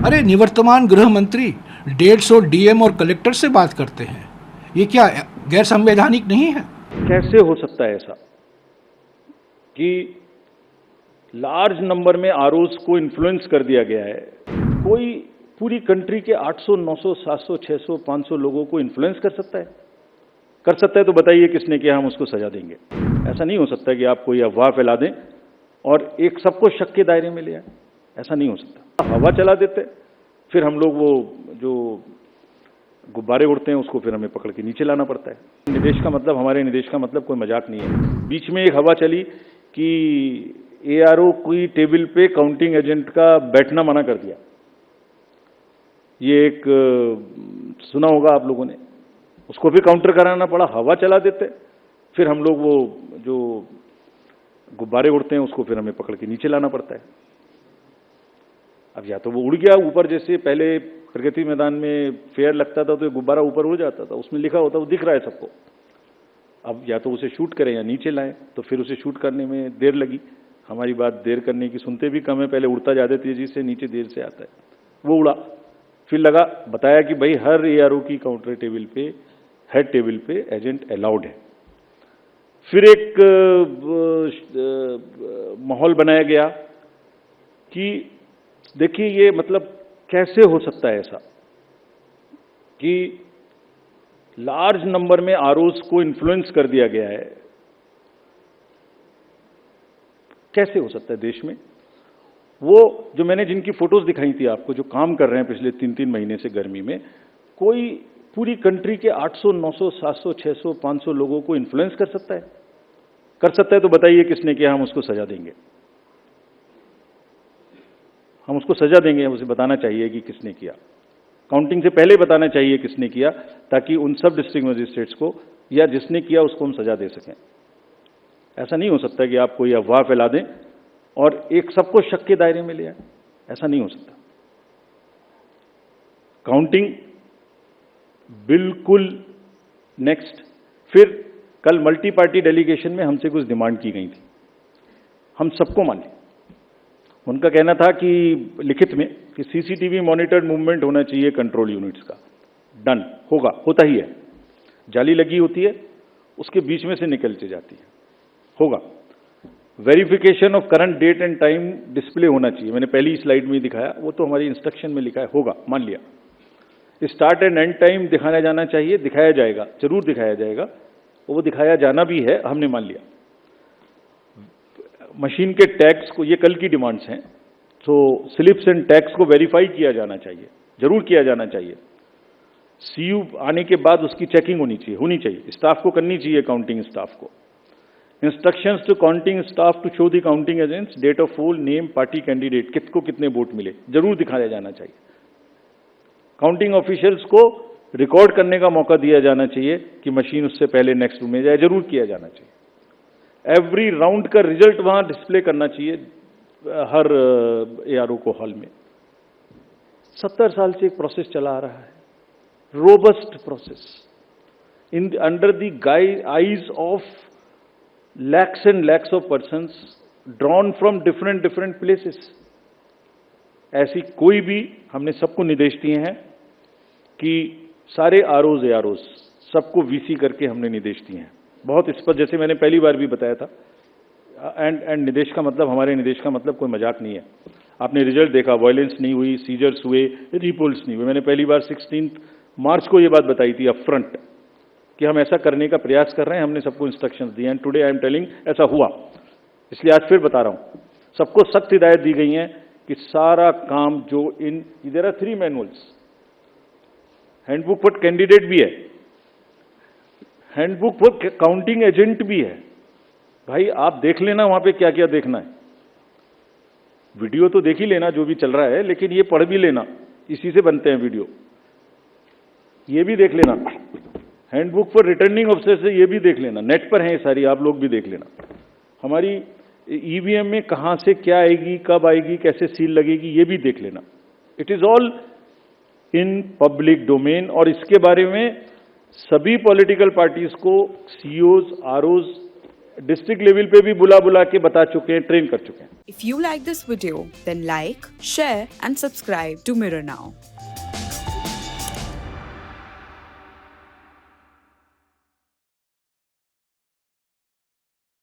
अरे निवर्तमान गृह मंत्री 150 डीएम और कलेक्टर से बात करते हैं, ये क्या गैर संवैधानिक नहीं है? कैसे हो सकता है ऐसा कि लार्ज नंबर में आरओज को इन्फ्लुएंस कर दिया गया है? कोई पूरी कंट्री के 800, 900, 700, 600, 500 लोगों को इन्फ्लुएंस कर सकता है? कर सकता है तो बताइए किसने किया, हम उसको सजा देंगे। ऐसा नहीं हो सकता कि आप कोई अफवाह फैला दें और एक सबको शक के दायरे में ले आए। ऐसा नहीं हो सकता। हवा चला देते, फिर हम लोग वो जो गुब्बारे उड़ते हैं उसको फिर हमें पकड़ के नीचे लाना पड़ता है। निदेश का मतलब, हमारे निदेश का मतलब कोई मजाक नहीं है। बीच में एक हवा चली कि एआरओ की टेबल पे काउंटिंग एजेंट का बैठना मना कर दिया। ये एक सुना होगा आप लोगों ने, उसको भी काउंटर कराना पड़ा। हवा चला देते, फिर हम लोग वो जो गुब्बारे उड़ते हैं उसको फिर हमें पकड़ के नीचे लाना पड़ता है। अब या तो वो उड़ गया ऊपर, जैसे पहले प्रगति मैदान में फेयर लगता था तो गुब्बारा ऊपर उड़ जाता था, उसमें लिखा होता, वो दिख रहा है सबको। अब या तो उसे शूट करें या नीचे लाएं, तो फिर उसे शूट करने में देर लगी। हमारी बात देर करने की सुनते भी कम है, पहले उड़ता ज्यादा तेजी से, नीचे देर से आता है। वो उड़ा, फिर लगा, बताया कि भाई हर एआरओ की काउंटर टेबल पे, हेड टेबल पे एजेंट अलाउड है। फिर एक माहौल बनाया गया कि देखिए ये मतलब कैसे हो सकता है ऐसा कि लार्ज नंबर में आरओज को इन्फ्लुएंस कर दिया गया है। कैसे हो सकता है देश में? वो जो मैंने जिनकी फोटोज दिखाई थी आपको, जो काम कर रहे हैं पिछले 3-3 महीने से गर्मी में, कोई पूरी कंट्री के 800, 900, 700, 600, 500 लोगों को इन्फ्लुएंस कर सकता है? कर सकता है तो बताइए किसने किया, हम उसको सजा देंगे। हम उसको सजा देंगे, उसे बताना चाहिए कि किसने किया। काउंटिंग से पहले बताना चाहिए किसने किया, ताकि उन सब डिस्ट्रिक्ट मजिस्ट्रेट्स को या जिसने किया उसको हम सजा दे सकें। ऐसा नहीं हो सकता कि आप कोई अफवाह फैला दें और एक सबको शक के दायरे में ले आए। ऐसा नहीं हो सकता। काउंटिंग बिल्कुल नेक्स्ट। फिर कल मल्टी पार्टी डेलीगेशन में हमसे कुछ डिमांड की गई थी, हम सबको मान ली। उनका कहना था कि लिखित में कि सीसीटीवी मॉनिटर्ड मूवमेंट होना चाहिए कंट्रोल यूनिट्स का। डन, होगा, होता ही है। जाली लगी होती है, उसके बीच में से निकल के जाती है, होगा। Verification of current date and time display होना चाहिए, मैंने पहली स्लाइड में ही दिखाया, वो तो हमारी इंस्ट्रक्शन में लिखा है, होगा, मान लिया। स्टार्ट एंड एंड टाइम दिखाया जाना चाहिए, दिखाया जाएगा, जरूर दिखाया जाएगा, वो दिखाया जाना भी है, हमने मान लिया। मशीन के टैग्स को, ये कल की डिमांड्स हैं, तो स्लिप्स एंड टैग्स को वेरीफाई किया जाना चाहिए, जरूर किया जाना चाहिए। सीयू आने के बाद उसकी चेकिंग होनी चाहिए, स्टाफ को करनी चाहिए, काउंटिंग स्टाफ को। Instructions to counting staff to show the counting agents date of poll, name, party candidate, किसको कितने वोट मिले, जरूर दिखाया जाना चाहिए। काउंटिंग ऑफिशियल्स को रिकॉर्ड करने का मौका दिया जाना चाहिए कि मशीन उससे पहले नेक्स्ट रूम में जाए, जरूर किया जाना चाहिए। एवरी राउंड का रिजल्ट वहां डिस्प्ले करना चाहिए हर एआरओ को हॉल में। 70 साल से एक प्रोसेस चला आ रहा है, robust process, in under the eyes of lakhs and lakhs of persons drawn from different places। ऐसी कोई भी, हमने सबको निर्देश दिए हैं कि सारे आरओज एआरओज सबको वीसी करके हमने निर्देश दिए हैं, बहुत स्पष्ट, जैसे मैंने पहली बार भी बताया था। एंड निर्देश का मतलब, हमारे निर्देश का मतलब कोई मजाक नहीं है। आपने रिजल्ट देखा, वायलेंस नहीं हुई, सीजर्स हुए, रिपोल्स नहीं हुए। मैंने पहली बार 16 मार्च को ये बात बताई थी अपफ्रंट कि हम ऐसा करने का प्रयास कर रहे हैं, हमने सबको इंस्ट्रक्शंस दिए हैं। टुडे आई एम टेलिंग ऐसा हुआ, इसलिए आज फिर बता रहा हूं। सबको सख्त हिदायत दी गई है कि सारा काम जो there are 3 manuals, handbook for candidate भी है, हैंडबुक फॉर काउंटिंग एजेंट भी है। भाई आप देख लेना वहां पे क्या क्या देखना है, वीडियो तो देख ही लेना जो भी चल रहा है, लेकिन ये पढ़ भी लेना, इसी से बनते हैं वीडियो। ये भी देख लेना, हैंडबुक फॉर रिटर्निंग ऑफिसर से ये भी देख लेना, नेट पर है ये सारी, आप लोग भी देख लेना। हमारी ईवीएम में कहां से क्या आएगी, कब आएगी, कैसे सील लगेगी, ये भी देख लेना। It is all in public domain. और इसके बारे में सभी पॉलिटिकल पार्टीज को, सीईओज, आरओज डिस्ट्रिक्ट लेवल पे भी बुला बुला के बता चुके हैं, ट्रेन कर चुके हैं। If you like this video, then like, share and subscribe to Mirror Now.